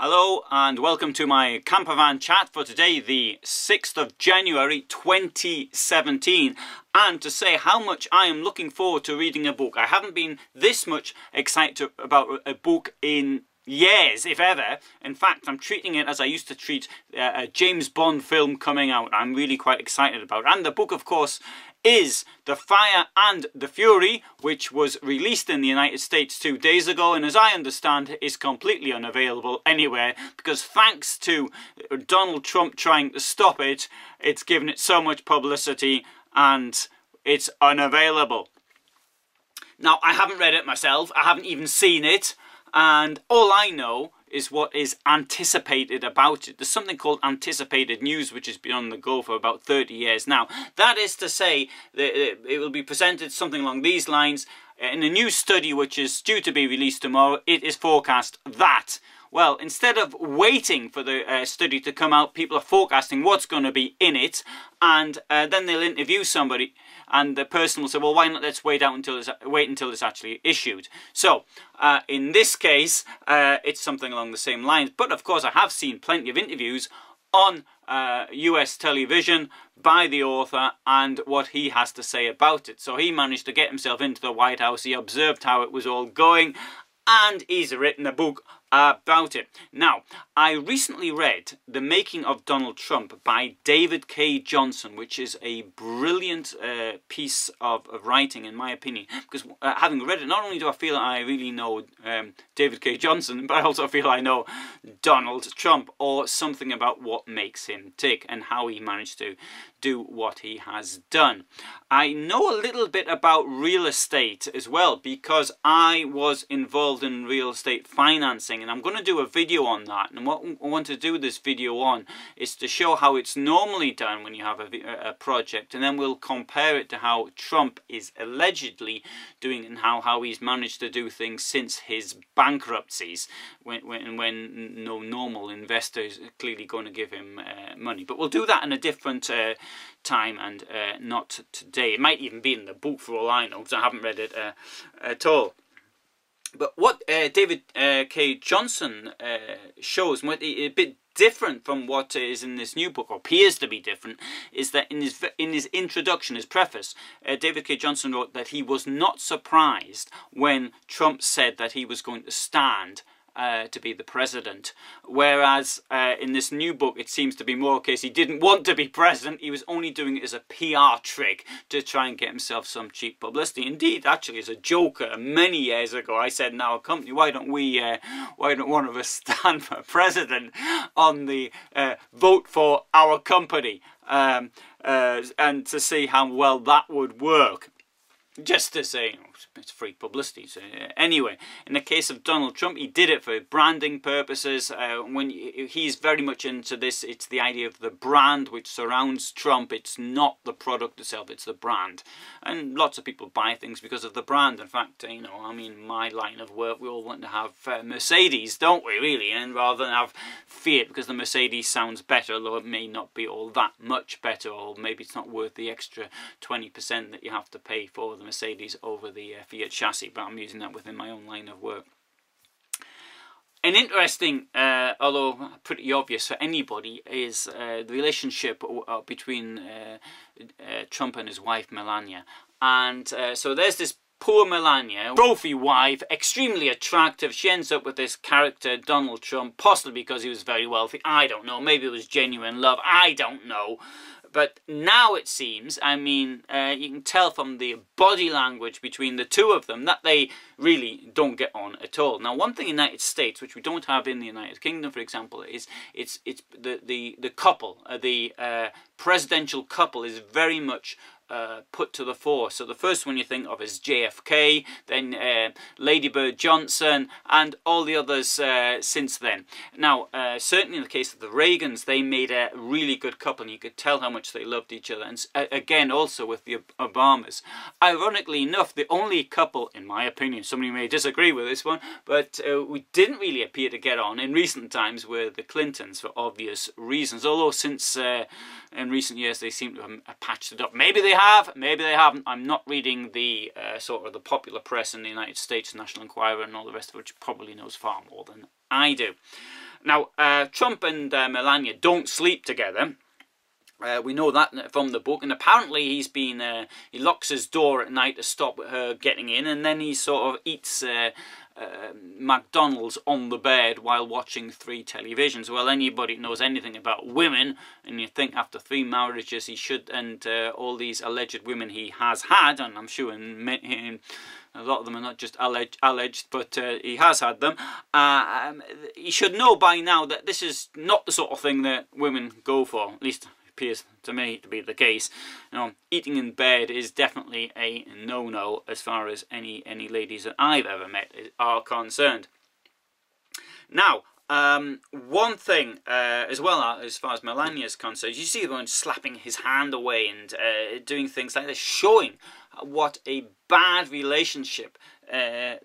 Hello and welcome to my campervan chat for today, the 6th of January 2017, and to say how much I am looking forward to reading a book. I haven't been this much excited about a book in years, if ever. In fact, I'm treating it as I used to treat a James Bond film coming out. I'm really quite excited about it. And the book, of course, is The Fire and the Fury, which was released in the United States 2 days ago, and as I understand is completely unavailable anywhere, because thanks to Donald Trump trying to stop it, it's given it so much publicity and it's unavailable. Now, I haven't read it myself, I haven't even seen it, and all I know is what is anticipated about it. There's something called anticipated news, which has been on the go for about 30 years now. That is to say that it will be presented something along these lines. In a new study which is due to be released tomorrow, it is forecast that, well, instead of waiting for the study to come out, people are forecasting what's going to be in it, and then they'll interview somebody, and the person will say, well, why not let's wait until it's actually issued. So in this case, it's something along the same lines. But of course, I have seen plenty of interviews on US television by the author and what he has to say about it. So he managed to get himself into the White House, he observed how it was all going, and he's written a book about it. Now, I recently read The Making of Donald Trump by David K. Johnson, which is a brilliant piece of writing, in my opinion, because having read it, not only do I feel I really know David K. Johnson, but I also feel I know Donald Trump, or something about what makes him tick and how he managed to do what he has done. I know a little bit about real estate as well, because I was involved in real estate financing, and I'm going to do a video on that. And what I want to do this video on is to show how it's normally done when you have a project, and then we'll compare it to how Trump is allegedly doing and how he's managed to do things since his bankruptcies, when no normal investor is clearly going to give him money. But we'll do that in a different time, and not today. It might even be in the book for all I know, because I haven't read it at all. But what David K. Johnson shows, a bit different from what is in this new book, or appears to be different, is that in his introduction, his preface, David K. Johnson wrote that he was not surprised when Trump said that he was going to stand to be the president, whereas in this new book it seems to be more a case he didn't want to be president, he was only doing it as a PR trick to try and get himself some cheap publicity. Indeed, actually, as a joker many years ago, I said, now a company, why don't one of us stand for president on the vote for our company, and to see how well that would work. Just to say, you know, it's free publicity. So anyway, in the case of Donald Trump, he did it for branding purposes. When he's very much into this, it's the idea of the brand which surrounds Trump. It's not the product itself, it's the brand. And lots of people buy things because of the brand. In fact, you know, I mean, my line of work, we all want to have Mercedes, don't we, really? And rather than have Fiat, because the Mercedes sounds better, although it may not be all that much better, or maybe it's not worth the extra 20% that you have to pay for the Mercedes over the Fiat chassis, but I'm using that within my own line of work. An interesting, although pretty obvious for anybody, is the relationship between Trump and his wife Melania. And so there's this poor Melania, trophy wife, extremely attractive. She ends up with this character, Donald Trump, possibly because he was very wealthy. I don't know. Maybe it was genuine love. I don't know. But now it seems, I mean, you can tell from the body language between the two of them that they really don't get on at all. Now, one thing in the United States, which we don't have in the United Kingdom, for example, is it's the couple, the presidential couple, is very much put to the fore. So the first one you think of is JFK, then Lady Bird Johnson, and all the others since then. Now, certainly in the case of the Reagans, they made a really good couple, and you could tell how much they loved each other. And again, also with the Obamas. Ironically enough, the only couple, in my opinion, somebody may disagree with this one, but we didn't really appear to get on in recent times were the Clintons, for obvious reasons. Although since in recent years they seem to have patched it up. Maybe they have, maybe they haven't. I'm not reading the sort of the popular press in the United States, National Enquirer and all the rest of it, which probably knows far more than I do. Now, Trump and Melania don't sleep together. We know that from the book, and apparently he locks his door at night to stop her getting in, and then he sort of eats McDonald's on the bed while watching 3 televisions. Well, anybody who knows anything about women, and you think after 3 marriages he should, and all these alleged women he has had, and I'm sure in a lot of them are not just alleged, but he has had them. He should know by now that this is not the sort of thing that women go for, at least appears to me to be the case. You know, eating in bed is definitely a no-no as far as any ladies that I've ever met are concerned. Now, one thing as well as far as Melania is concerned, you see him slapping his hand away and doing things like this, showing what a bad relationship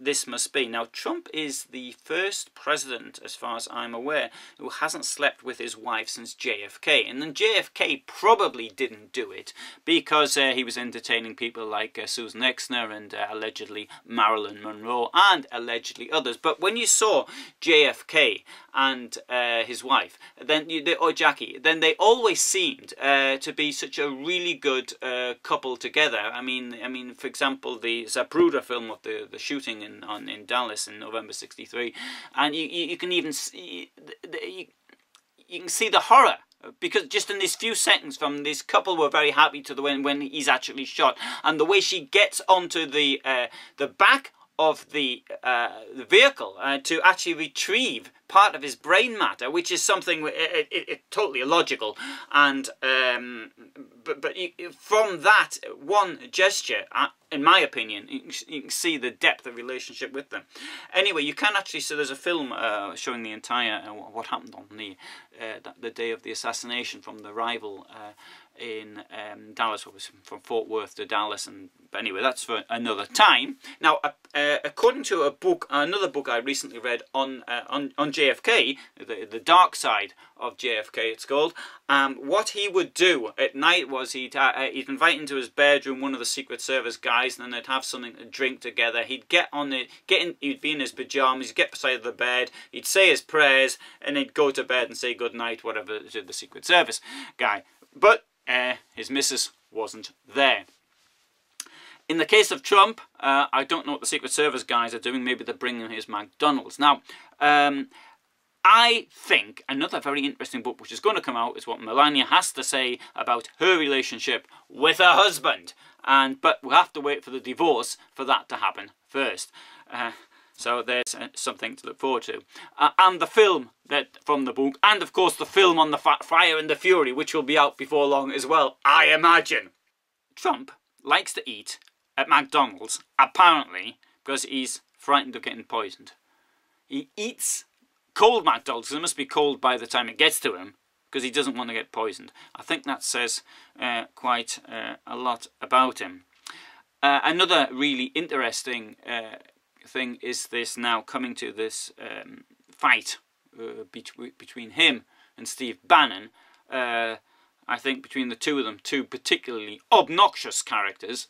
this must be. Now, Trump is the first president, as far as I'm aware, who hasn't slept with his wife since JFK. And then JFK probably didn't do it because he was entertaining people like Susan Exner and allegedly Marilyn Monroe and allegedly others. But when you saw JFK and his wife, then or Jackie, then they always seemed to be such a really good couple together. I mean, for example, the Zapruder film of the shooting in Dallas in November '63, and you can even see you can see the horror, because just in these few seconds from this couple were very happy to the when he's actually shot, and the way she gets onto the back of the vehicle to actually retrieve part of his brain matter, which is something totally illogical, and but from that one gesture, in my opinion, you can see the depth of relationship with them. Anyway, you can actually, so there's a film showing the entire what happened on the day of the assassination from the rival in Dallas, what was from Fort Worth to Dallas, and anyway, that's for another time. Now, according to another book I recently read on JFK, the dark side of JFK, it's called. What he would do at night was he'd invite into his bedroom one of the Secret Service guys, and then they'd have something to drink together. He'd he'd be in his pajamas, he'd get beside the bed, he'd say his prayers, and he'd go to bed and say good night, whatever, to the Secret Service guy. But his missus wasn't there. In the case of Trump, I don't know what the Secret Service guys are doing. Maybe they're bringing his McDonald's. Now, I think another very interesting book which is going to come out is what Melania has to say about her relationship with her husband. But we'll have to wait for the divorce for that to happen first. So there's something to look forward to. And the film from the book, and of course the film on the Fire and the Fury, which will be out before long as well, I imagine. Trump likes to eat at McDonald's, apparently, because he's frightened of getting poisoned. He eats cold McDonald's, because it must be cold by the time it gets to him, because he doesn't want to get poisoned. I think that says quite a lot about him. Another really interesting thing is this now coming to this fight between him and Steve Bannon. I think between the two of them, two particularly obnoxious characters.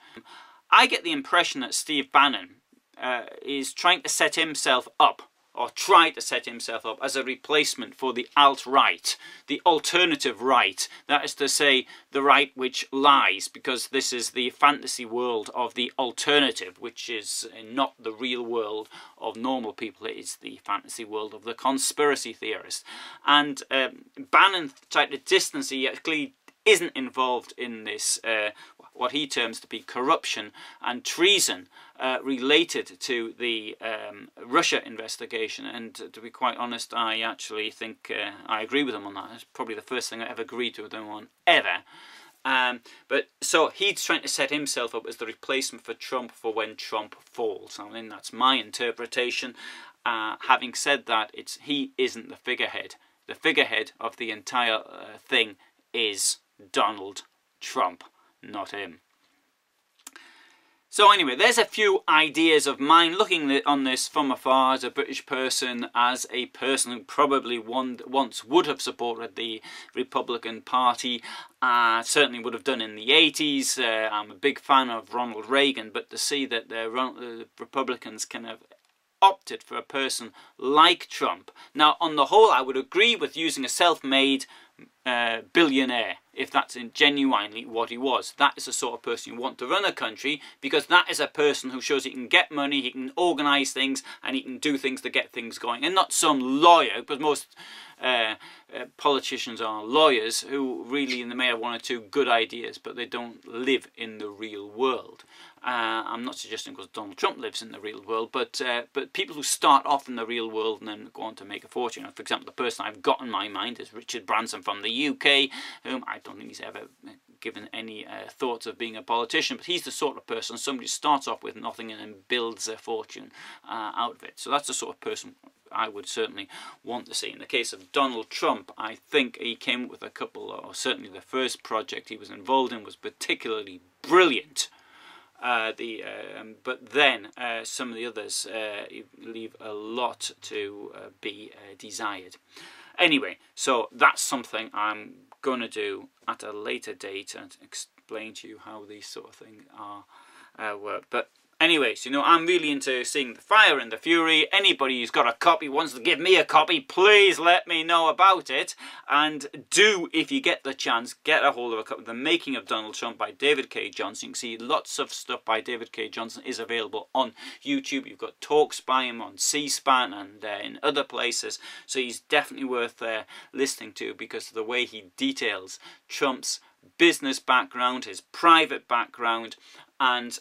I get the impression that Steve Bannon is trying to set himself up, or try to set himself up as a replacement for the alt-right, the alternative right, that is to say, the right which lies, because this is the fantasy world of the alternative, which is not the real world of normal people. It is the fantasy world of the conspiracy theorist. And Bannon tried to distance, he actually isn't involved in this, what he terms to be corruption and treason related to the Russia investigation. And to be quite honest, I actually think I agree with him on that. It's probably the first thing I ever agreed to with him on, ever. But so he's trying to set himself up as the replacement for Trump for when Trump falls. I mean, that's my interpretation. Having said that, he isn't the figurehead. The figurehead of the entire thing is Donald Trump, not him. So anyway, there's a few ideas of mine looking on this from afar as a British person, as a person who probably once would have supported the Republican Party, certainly would have done in the 80s. I'm a big fan of Ronald Reagan, but to see that the Republicans kind of opted for a person like Trump. Now, on the whole, I would agree with using a self-made billionaire, if that's genuinely what he was. That is the sort of person you want to run a country, because that is a person who shows he can get money, he can organise things, and he can do things to get things going, and not some lawyer, because most politicians are lawyers who really may have one or two good ideas, but they don't live in the real world. I'm not suggesting because Donald Trump lives in the real world, but people who start off in the real world and then go on to make a fortune. For example, the person I've got in my mind is Richard Branson from the UK, whom I don't think he's ever given any thoughts of being a politician, but he's the sort of person, somebody starts off with nothing and then builds their fortune out of it. So that's the sort of person I would certainly want to see. In the case of Donald Trump, I think he came up with a couple, or certainly the first project he was involved in was particularly brilliant. But then some of the others leave a lot to be desired. Anyway, so that's something I'm going to do at a later date and explain to you how these sort of things are work. But anyways, you know, I'm really into seeing the fire and the fury. Anybody who's got a copy, wants to give me a copy, please let me know about it. And do, if you get the chance, get a hold of a copy. The Making of Donald Trump by David K. Johnson. You can see lots of stuff by David K. Johnson is available on YouTube. You've got talks by him on C-SPAN and in other places. So he's definitely worth listening to, because of the way he details Trump's business background, his private background, and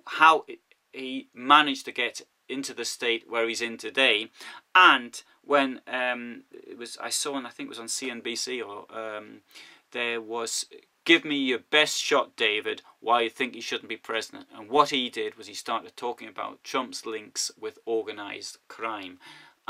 how he managed to get into the state where he's in today. And when I saw, and I think it was on CNBC, or there was, "Give me your best shot, David, why you think he shouldn't be president." And what he did was he started talking about Trump's links with organised crime.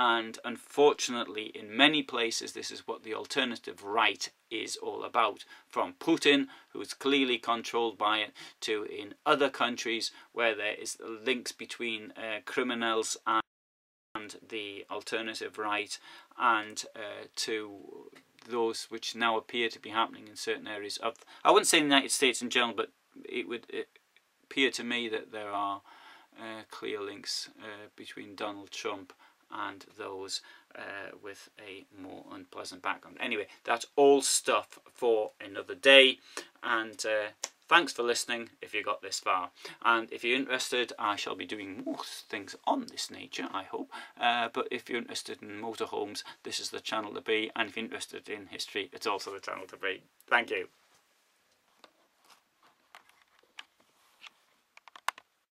And unfortunately, in many places, this is what the alternative right is all about. From Putin, who is clearly controlled by it, to in other countries where there is links between criminals and the alternative right, and to those which now appear to be happening in certain areas of, I wouldn't say the United States in general, but it would appear to me that there are clear links between Donald Trump and those with a more unpleasant background. Anyway, that's all stuff for another day, and thanks for listening if you got this far. And if you're interested, I shall be doing more things on this nature, I hope. But if you're interested in motorhomes, this is the channel to be, and if you're interested in history, it's also the channel to be. Thank you.